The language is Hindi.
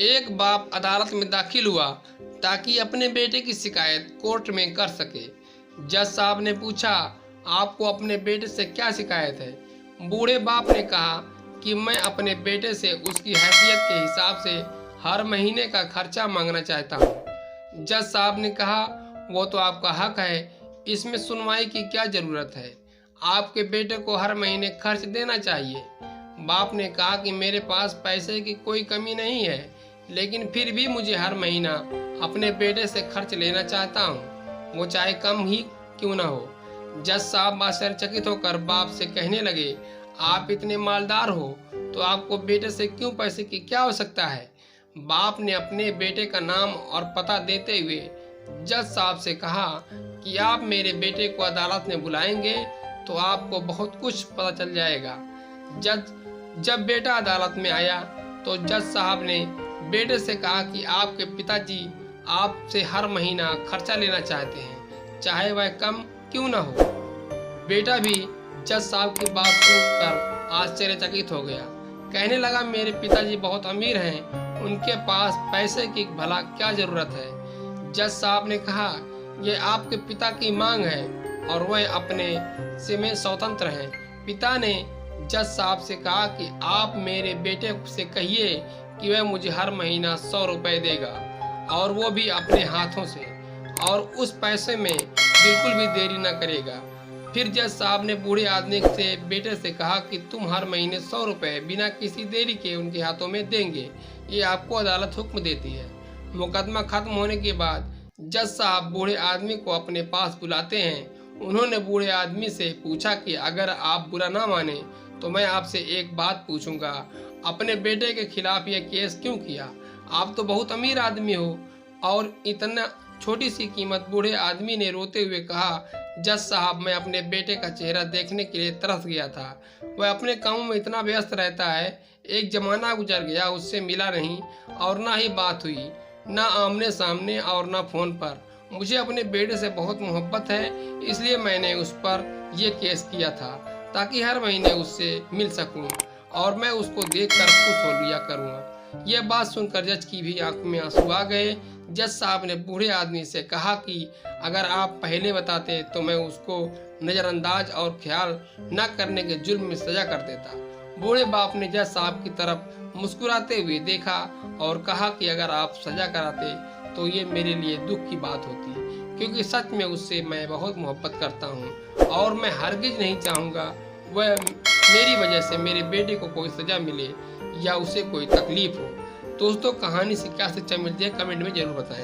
एक बाप अदालत में दाखिल हुआ ताकि अपने बेटे की शिकायत कोर्ट में कर सके। जज साहब ने पूछा, आपको अपने बेटे से क्या शिकायत है? बूढ़े बाप ने कहा कि मैं अपने बेटे से उसकी हैसियत के हिसाब से हर महीने का खर्चा मांगना चाहता हूँ। जज साहब ने कहा, वो तो आपका हक है, इसमें सुनवाई की क्या ज़रूरत है? आपके बेटे को हर महीने खर्च देना चाहिए। बाप ने कहा कि मेरे पास पैसे की कोई कमी नहीं है, लेकिन फिर भी मुझे हर महीना अपने बेटे से खर्च लेना चाहता हूँ, वो चाहे कम ही क्यों ना हो। जज साहब आश्चर्यचकित होकर बाप से कहने लगे, आप इतने मालदार हो तो आपको बेटे से क्यों पैसे की क्या आवश्यकता है? बाप ने अपने बेटे का नाम और पता देते हुए जज साहब से कहा कि आप मेरे बेटे को अदालत में बुलाएंगे तो आपको बहुत कुछ पता चल जाएगा। जब बेटा अदालत में आया तो जज साहब ने बेटे से कहा कि आपके पिताजी आपसे हर महीना खर्चा लेना चाहते हैं, चाहे वह कम क्यों ना हो। बेटा भी जज साहब की बात सुनकर आश्चर्यचकित हो गया। कहने लगा, मेरे पिताजी बहुत अमीर हैं, उनके पास पैसे की भला क्या जरूरत है। जज साहब ने कहा, यह आपके पिता की मांग है और वह अपने से में स्वतंत्र हैं। पिता ने जज साहब से कहा कि आप मेरे बेटे से कहिए कि वह मुझे हर महीना 100 रुपए देगा, और वो भी अपने हाथों से, और उस पैसे में बिल्कुल भी देरी न करेगा। फिर जज साहब ने बूढ़े आदमी से बेटे से कहा कि तुम हर महीने 100 रुपए बिना किसी देरी के उनके हाथों में देंगे, ये आपको अदालत हुक्म देती है। मुकदमा खत्म होने के बाद जज साहब बूढ़े आदमी को अपने पास बुलाते हैं। उन्होंने बूढ़े आदमी से पूछा कि अगर आप बुरा ना माने तो मैं आपसे एक बात पूछूंगा, अपने बेटे के खिलाफ यह केस क्यों किया? आप तो बहुत अमीर आदमी हो। और इतना छोटी सी कीमत? बूढ़े आदमी ने रोते हुए कहा, जज साहब, मैं अपने बेटे का चेहरा देखने के लिए तरस गया था। वह अपने कामों में इतना व्यस्त रहता है, एक जमाना गुजर गया उससे मिला नहीं और ना ही बात हुई, ना आमने सामने और ना फोन पर। मुझे अपने बेटे से बहुत मोहब्बत है, इसलिए मैंने उस पर यह केस किया था ताकि हर महीने उससे मिल सकूं और मैं उसको देखकर खुश हो लिया करूँगा। यह बात सुनकर जज की भी आंखों में आंसू आ गए। जज साहब ने बूढ़े आदमी से कहा कि अगर आप पहले बताते तो मैं उसको नज़रअंदाज और ख्याल न करने के जुर्म में सजा कर देता। बूढ़े बाप ने जज साहब की तरफ मुस्कुराते हुए देखा और कहा कि अगर आप सजा कराते तो ये मेरे लिए दुख की बात होती, क्योंकि सच में उससे मैं बहुत मोहब्बत करता हूँ और मैं हरगिज नहीं चाहूँगा वह मेरी वजह से मेरे बेटे को कोई सजा मिले या उसे कोई तकलीफ हो। दोस्तों, कहानी से क्या शिक्षा मिलती है कमेंट में जरूर बताएं।